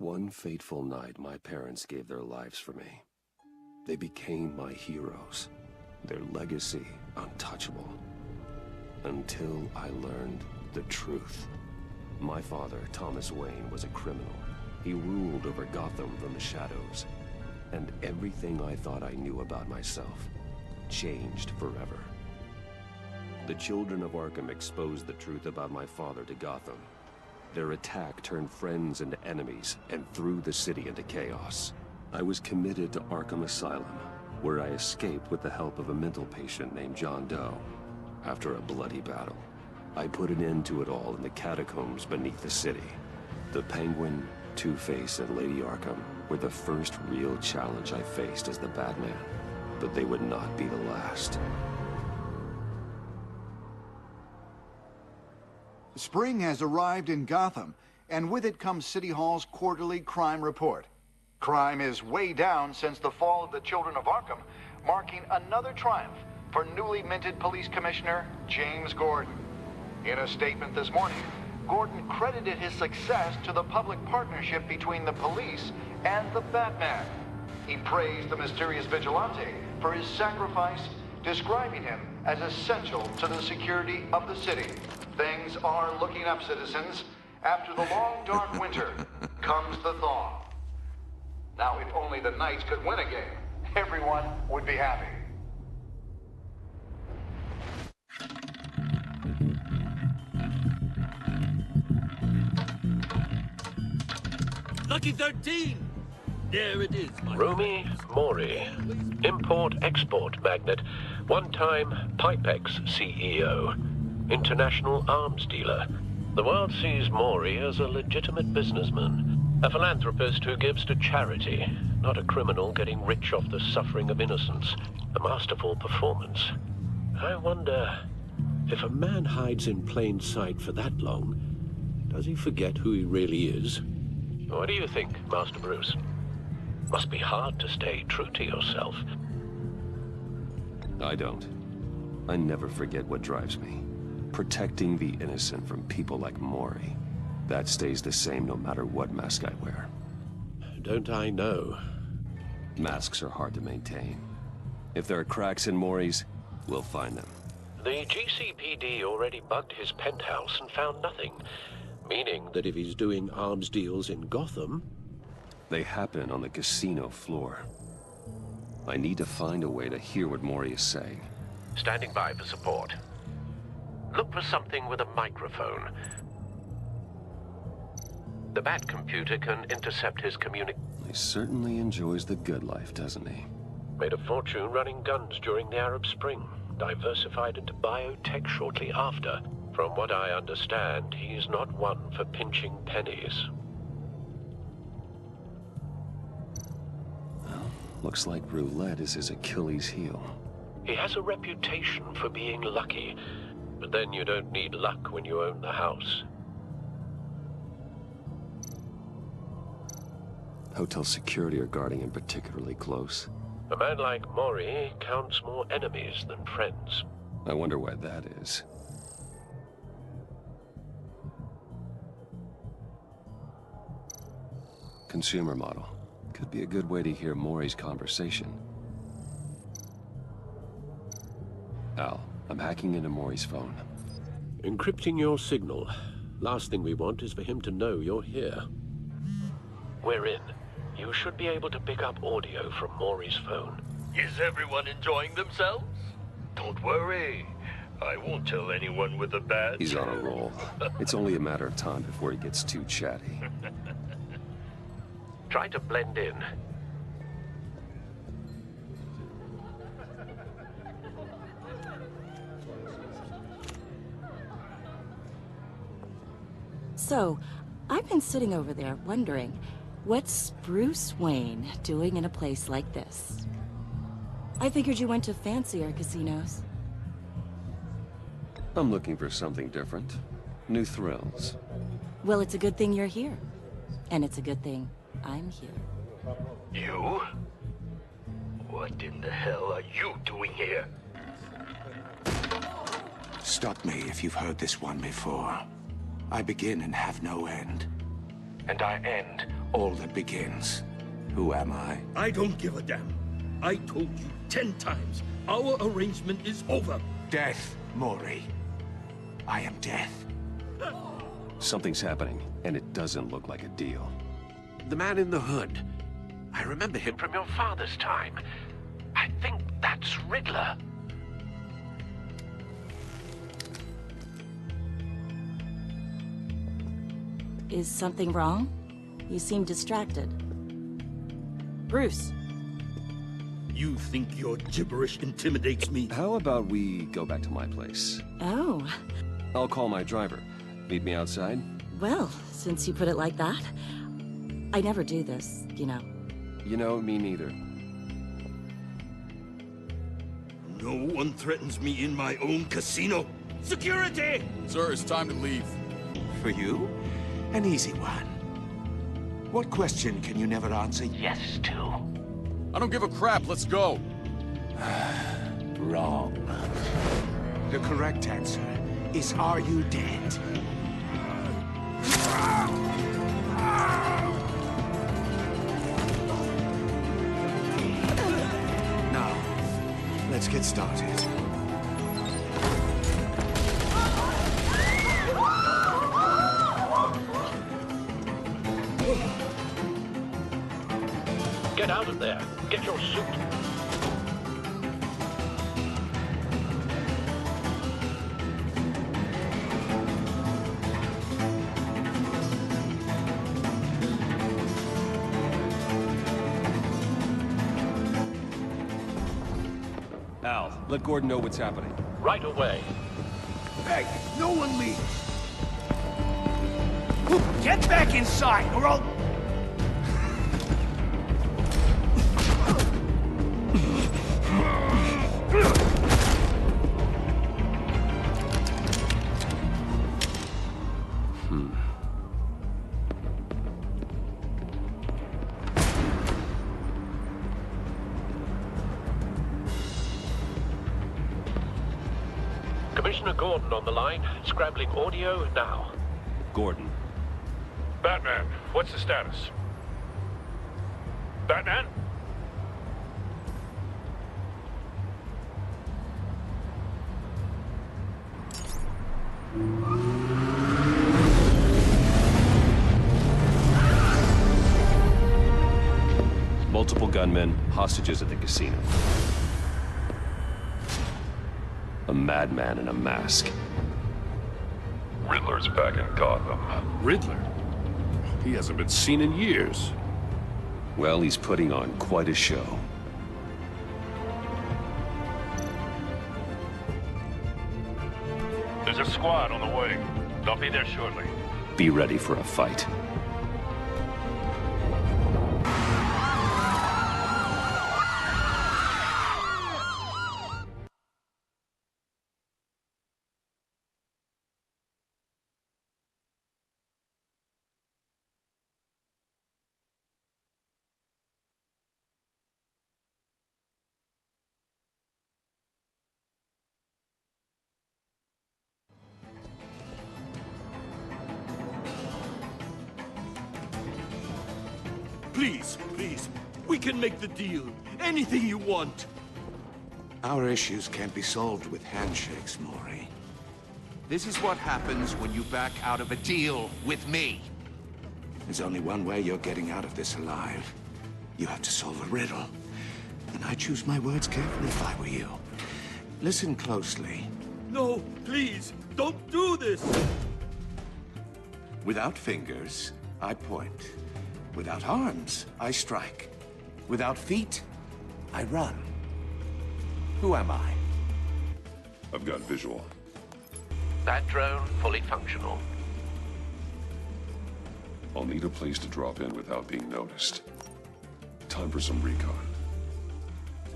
One fateful night, my parents gave their lives for me. They became my heroes, their legacy untouchable. Until I learned the truth. My father, Thomas Wayne, was a criminal. He ruled over Gotham from the shadows. And everything I thought I knew about myself changed forever. The children of Arkham exposed the truth about my father to Gotham. Their attack turned friends into enemies and threw the city into chaos. I was committed to Arkham Asylum, where I escaped with the help of a mental patient named John Doe. After a bloody battle, I put an end to it all in the catacombs beneath the city. The Penguin, Two-Face, and Lady Arkham were the first real challenge I faced as the Batman, but they would not be the last. Spring has arrived in Gotham, and with it comes City Hall's quarterly crime report. Crime is way down since the fall of the Children of Arkham, marking another triumph for newly minted Police Commissioner James Gordon. In a statement this morning, Gordon credited his success to the public partnership between the police and the Batman. He praised the mysterious vigilante for his sacrifice, describing him as essential to the security of the city. Things are looking up, citizens. After the long, dark winter comes the thaw. Now, if only the Knights could win a game, everyone would be happy. Lucky 13! There it is, my Rumi Mori, import-export magnate, one-time Pipex CEO, international arms dealer. The world sees Mori as a legitimate businessman, a philanthropist who gives to charity, not a criminal getting rich off the suffering of innocence. A masterful performance. I wonder, if a man hides in plain sight for that long, does he forget who he really is? What do you think, Master Bruce? Must be hard to stay true to yourself. I don't. I never forget what drives me. Protecting the innocent from people like Mori. That stays the same no matter what mask I wear. Don't I know? Masks are hard to maintain. If there are cracks in Mori's, we'll find them. The GCPD already bugged his penthouse and found nothing. Meaning that if he's doing arms deals in Gotham... They happen on the casino floor. I need to find a way to hear what Mori is saying. Standing by for support. Look for something with a microphone. The Bat computer can intercept his He certainly enjoys the good life, doesn't he? Made a fortune running guns during the Arab Spring. Diversified into biotech shortly after. From what I understand, he's not one for pinching pennies. Well, looks like roulette is his Achilles heel. He has a reputation for being lucky, but then you don't need luck when you own the house. Hotel security are guarding him particularly close. A man like Mori counts more enemies than friends. I wonder why that is. Consumer model. Could be a good way to hear Mori's conversation. Al, I'm hacking into Mori's phone. Encrypting your signal. Last thing we want is for him to know you're here. We're in. You should be able to pick up audio from Mori's phone. Is everyone enjoying themselves? Don't worry. I won't tell anyone with a badge. He's on a roll. It's only a matter of time before he gets too chatty. Try to blend in. So, I've been sitting over there wondering, what's Bruce Wayne doing in a place like this? I figured you went to fancier casinos. I'm looking for something different. New thrills. Well, it's a good thing you're here. And it's a good thing I'm here. You? What in the hell are you doing here? Stop me if you've heard this one before. I begin and have no end. And I end all that begins. Who am I? I don't give a damn. I told you 10 times. Our arrangement is over. Death, Mori. I am death. Something's happening, and it doesn't look like a deal. The man in the hood. I remember him from your father's time. I think that's Riddler. Is something wrong? You seem distracted. Bruce. You think your gibberish intimidates me? How about we go back to my place? Oh. I'll call my driver. Meet me outside? Well, since you put it like that, I never do this, you know. You know, me neither. No one threatens me in my own casino. Security! Sir, it's time to leave. For you? An easy one. What question can you never answer yes to? I don't give a crap, let's go. Wrong. The correct answer is, are you dead? Now, let's get started. Get out of there. Get your suit. Al, let Gordon know what's happening. Right away. Hey, no one leaves! Get back inside, or I'll... Commissioner Gordon on the line. Scrambling audio now. Gordon. Batman, what's the status? Batman? Multiple gunmen, hostages at the casino. A madman in a mask. Riddler's back in Gotham. Riddler? He hasn't been seen in years. Well, he's putting on quite a show. There's a squad on the way. They'll be there shortly. Be ready for a fight. Please, please, we can make the deal. Anything you want. Our issues can't be solved with handshakes, Mori. This is what happens when you back out of a deal with me. There's only one way you're getting out of this alive. You have to solve a riddle. And I choose my words carefully if I were you. Listen closely. No, please, don't do this. Without fingers, I point. Without arms, I strike. Without feet, I run. Who am I? I've got visual. That drone fully functional. I'll need a place to drop in without being noticed. Time for some recon.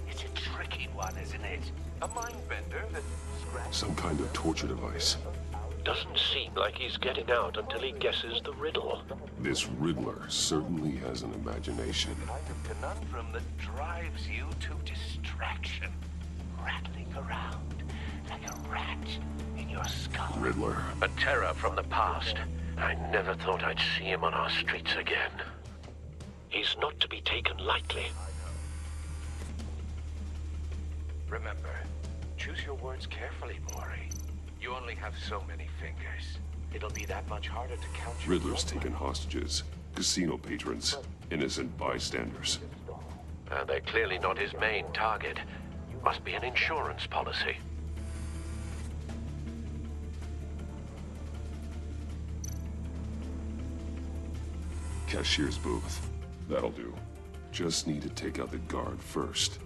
It's a tricky one, isn't it? A mind bender that scratches. Some kind of torture device. Doesn't seem like he's getting out until he guesses the riddle. This Riddler certainly has an imagination. Kind of conundrum that drives you to distraction. Rattling around like a rat in your skull. Riddler. A terror from the past. I never thought I'd see him on our streets again. He's not to be taken lightly. Remember, choose your words carefully, Maury. You only have so many fingers. It'll be that much harder to count your Riddler's taken hostages, casino patrons, innocent bystanders. They're clearly not his main target. Must be an insurance policy. Cashier's booth. That'll do. Just need to take out the guard first.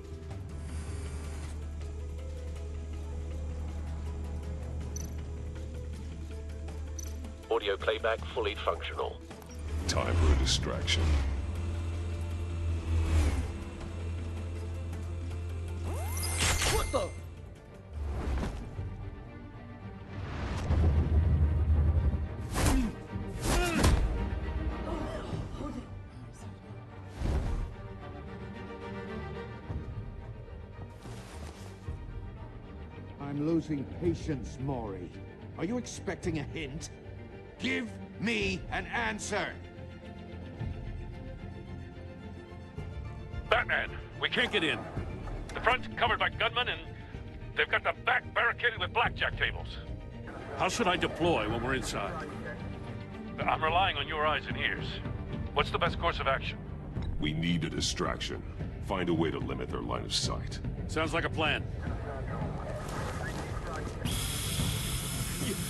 Audio playback fully functional. Time for a distraction. What the? I'm losing patience, Maury. Are you expecting a hint? Give me an answer! Batman, we can't get in. The front's covered by gunmen, and they've got the back barricaded with blackjack tables. How should I deploy when we're inside? I'm relying on your eyes and ears. What's the best course of action? We need a distraction. Find a way to limit their line of sight. Sounds like a plan.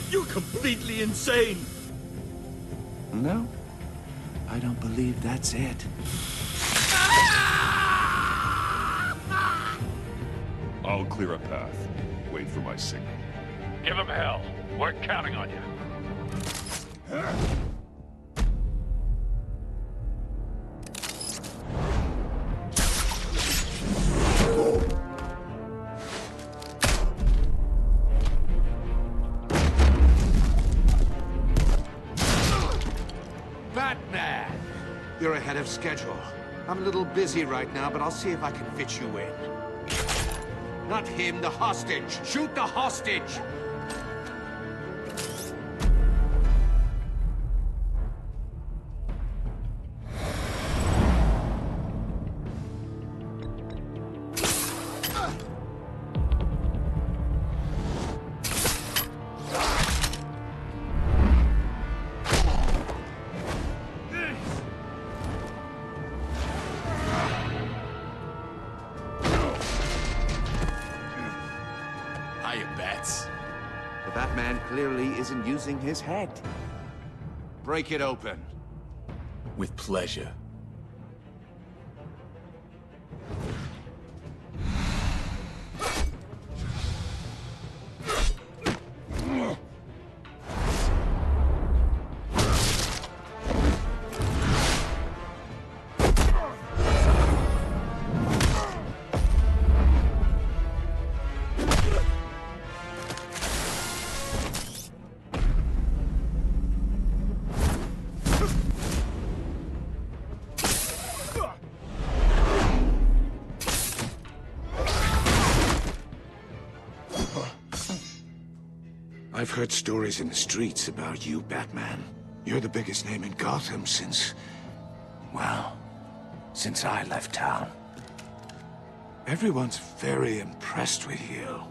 You're completely insane! No, I don't believe that's it. I'll clear a path. Wait for my signal. Give him hell. We're counting on you. Batman! You're ahead of schedule. I'm a little busy right now, but I'll see if I can fit you in. Not him, the hostage! Shoot the hostage! The Batman clearly isn't using his head. Break it open. With pleasure. I've heard stories in the streets about you, Batman. You're the biggest name in Gotham since... well, since I left town. Everyone's very impressed with you.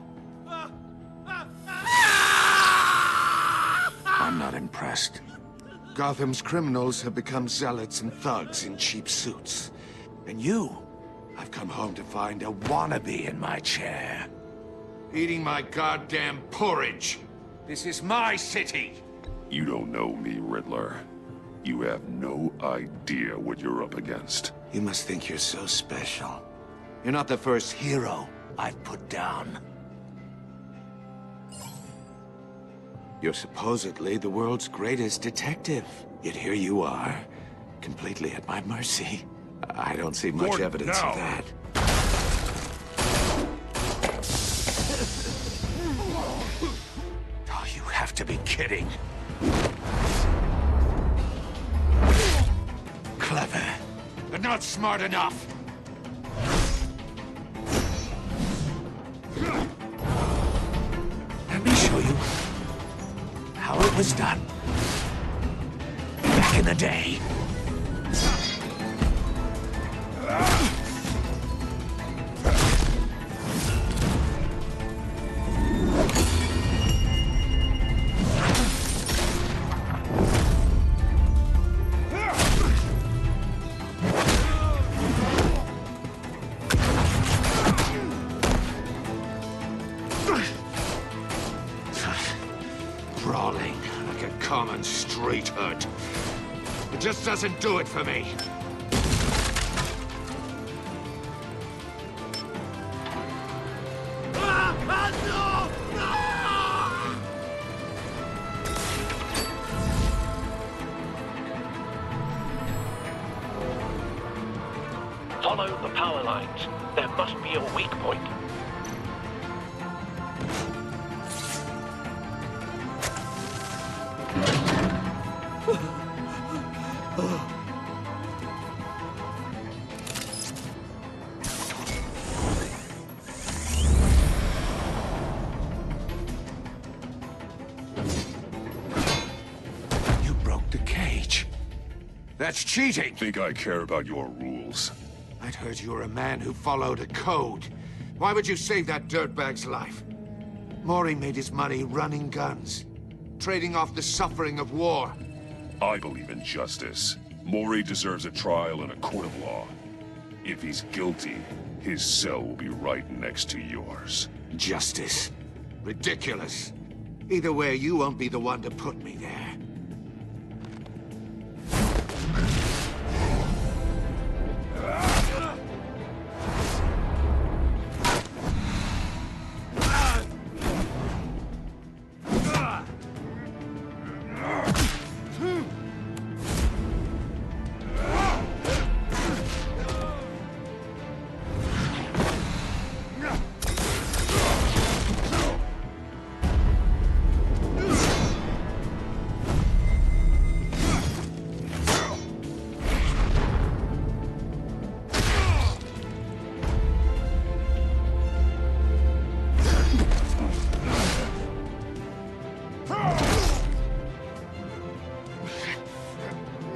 I'm not impressed. Gotham's criminals have become zealots and thugs in cheap suits. And you, I've come home to find a wannabe in my chair. Eating my goddamn porridge. This is my city! You don't know me, Riddler. You have no idea what you're up against. You must think you're so special. You're not the first hero I've put down. You're supposedly the world's greatest detective. Yet here you are, completely at my mercy. I don't see much evidence of that. Oh, you have to be kidding. Clever, but not smart enough. Let me show you how it was done back in the day. common street hood. It just doesn't do it for me. Follow the power lines. There must be a weak point. You broke the cage. That's cheating. Think I care about your rules? I'd heard you were a man who followed a code. Why would you save that dirtbag's life? Maury made his money running guns, trading off the suffering of war. I believe in justice. Maury deserves a trial in a court of law. If he's guilty, his cell will be right next to yours. Justice. Ridiculous. Either way, you won't be the one to put me there.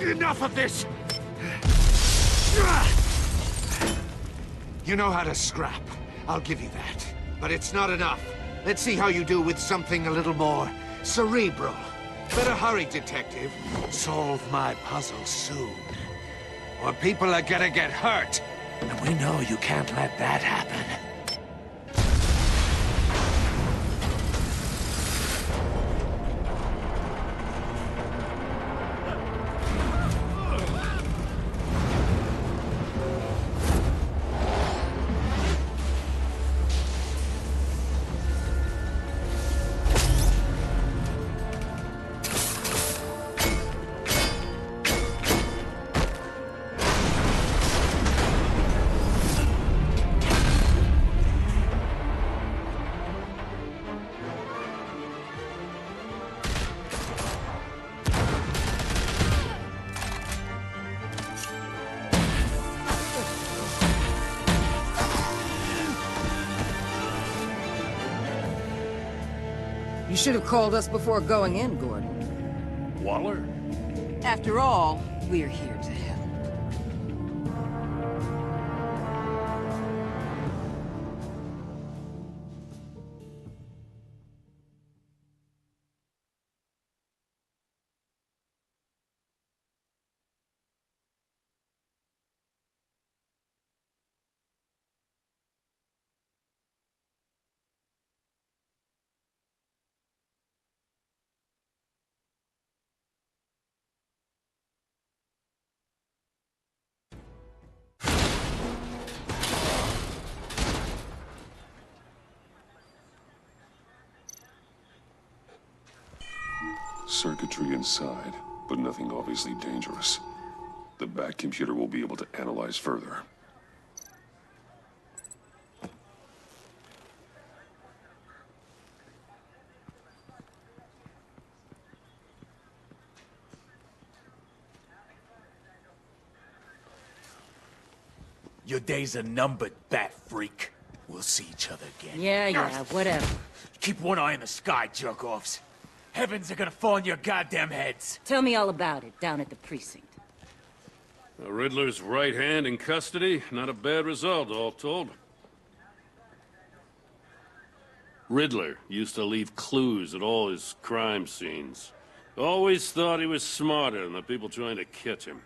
Enough of this! You know how to scrap. I'll give you that. But it's not enough. Let's see how you do with something a little more cerebral. Better hurry, detective. Solve my puzzle soon. Or people are gonna get hurt. And we know you can't let that happen. You should have called us before going in, Gordon. Waller? After all, we're here to help. Circuitry inside, but nothing obviously dangerous. The back computer will be able to analyze further. Your days are numbered, bat freak. We'll see each other again. Yeah, whatever. Keep one eye in the sky, jerk-offs. Heavens are gonna fall on your goddamn heads. Tell me all about it down at the precinct. The Riddler's right hand in custody. Not a bad result, all told. Riddler used to leave clues at all his crime scenes. Always thought he was smarter than the people trying to catch him.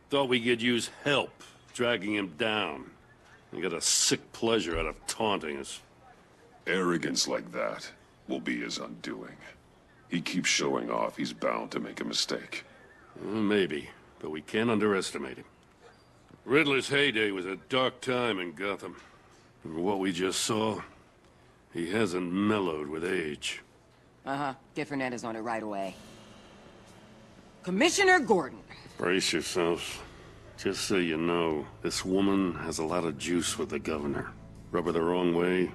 Thought we could use help, dragging him down. He got a sick pleasure out of taunting us. Arrogance like that will be his undoing. He keeps showing off. He's bound to make a mistake. Maybe, but we can't underestimate him. Riddler's heyday was a dark time in Gotham. From what we just saw, he hasn't mellowed with age. Uh-huh. Get Fernandez on it right away. Commissioner Gordon. Brace yourselves. Just so you know, this woman has a lot of juice with the governor. Rub her the wrong way,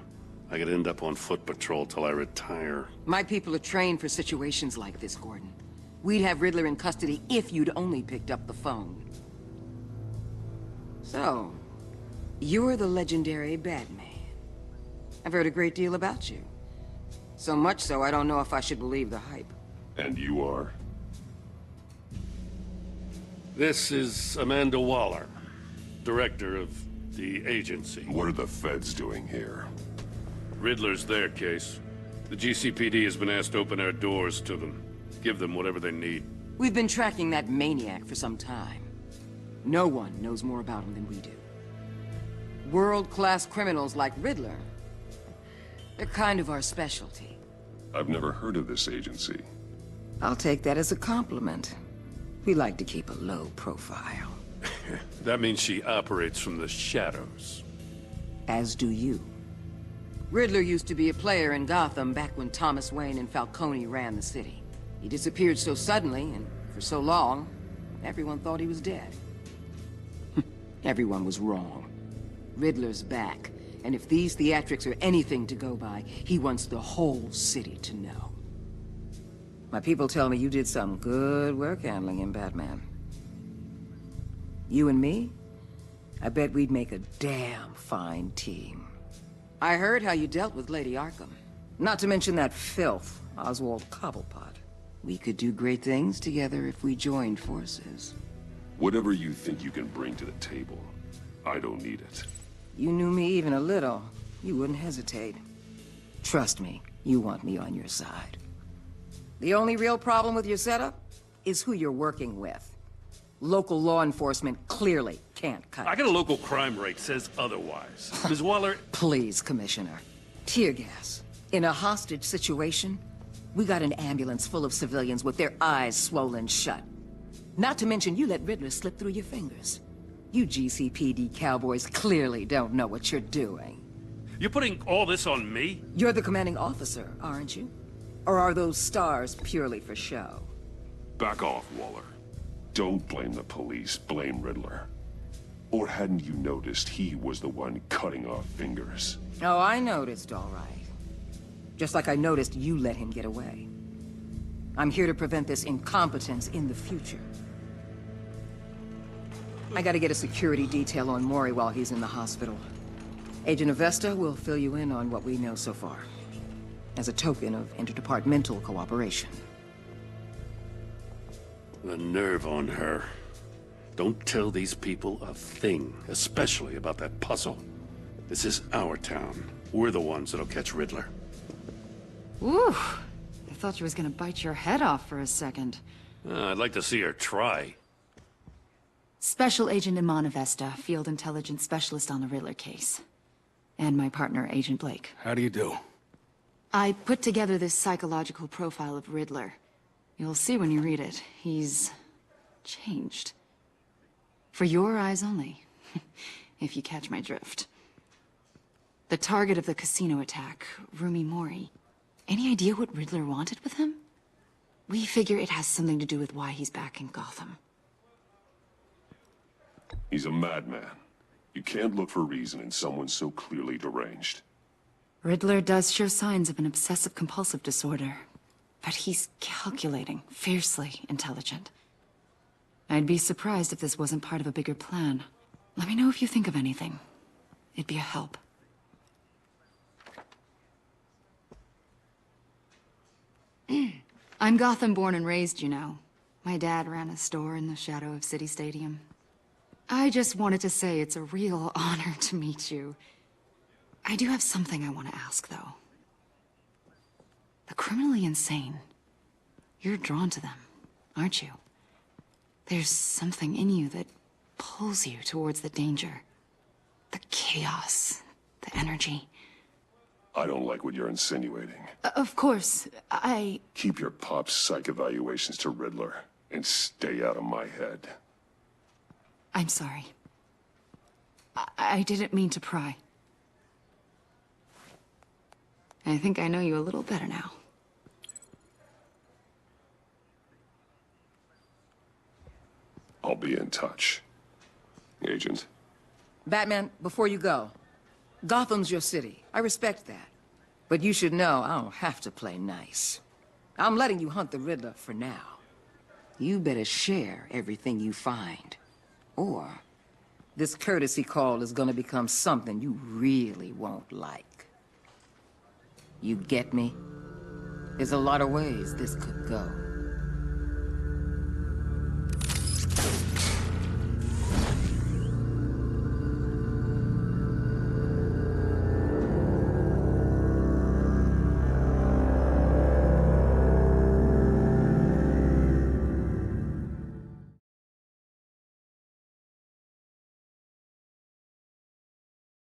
I could end up on foot patrol till I retire. My people are trained for situations like this, Gordon. We'd have Riddler in custody if you'd only picked up the phone. So, you're the legendary Batman. I've heard a great deal about you. So much so, I don't know if I should believe the hype. And you are? This is Amanda Waller, director of the agency. What are the feds doing here? Riddler's their case. The GCPD has been asked to open our doors to them. Give them whatever they need. We've been tracking that maniac for some time. No one knows more about him than we do. World-class criminals like Riddler, they're kind of our specialty. I've never heard of this agency. I'll take that as a compliment. We like to keep a low profile. That means she operates from the shadows. As do you. Riddler used to be a player in Gotham back when Thomas Wayne and Falcone ran the city. He disappeared so suddenly, and for so long, everyone thought he was dead. Everyone was wrong. Riddler's back, and if these theatrics are anything to go by, he wants the whole city to know. My people tell me you did some good work handling him, Batman. You and me? I bet we'd make a damn fine team. I heard how you dealt with Lady Arkham. Not to mention that filth, Oswald Cobblepot. We could do great things together if we joined forces. Whatever you think you can bring to the table, I don't need it. You knew me even a little, you wouldn't hesitate. Trust me, you want me on your side. The only real problem with your setup is who you're working with. Local law enforcement clearly can't cut it. I got a local crime rate says otherwise. Ms. Waller... Please, Commissioner. Tear gas. In a hostage situation, we got an ambulance full of civilians with their eyes swollen shut. Not to mention you let Riddler slip through your fingers. You GCPD cowboys clearly don't know what you're doing. You're putting all this on me? You're the commanding officer, aren't you? Or are those stars purely for show? Back off, Waller. Don't blame the police, blame Riddler. Or hadn't you noticed he was the one cutting off fingers? Oh, I noticed, all right. Just like I noticed you let him get away. I'm here to prevent this incompetence in the future. I gotta get a security detail on Mori while he's in the hospital. Agent Avesta will fill you in on what we know so far, as a token of interdepartmental cooperation. The nerve on her. Don't tell these people a thing, especially about that puzzle. This is our town. We're the ones that'll catch Riddler. Ooh, I thought she was gonna bite your head off for a second. I'd like to see her try. Special Agent Iman Avesta, Field Intelligence Specialist on the Riddler case. And my partner, Agent Blake. How do you do? I put together this psychological profile of Riddler. You'll see when you read it. He's changed. For your eyes only, if you catch my drift. The target of the casino attack, Rumi Mori. Any idea what Riddler wanted with him? We figure it has something to do with why he's back in Gotham. He's a madman. You can't look for reason in someone so clearly deranged. Riddler does show signs of an obsessive-compulsive disorder. But he's calculating, fiercely intelligent. I'd be surprised if this wasn't part of a bigger plan. Let me know if you think of anything. It'd be a help. I'm Gotham born and raised, you know. My dad ran a store in the shadow of City Stadium. I just wanted to say it's a real honor to meet you. I do have something I want to ask, though. The criminally insane. You're drawn to them, aren't you? There's something in you that pulls you towards the danger. The chaos, the energy. I don't like what you're insinuating. Of course, Keep your pop's psych evaluations to Riddler, and stay out of my head. I'm sorry. I didn't mean to pry. I think I know you a little better now. I'll be in touch. Agent. Batman, before you go, Gotham's your city. I respect that. But you should know I don't have to play nice. I'm letting you hunt the Riddler for now. You better share everything you find. Or this courtesy call is gonna become something you really won't like. You get me? There's a lot of ways this could go.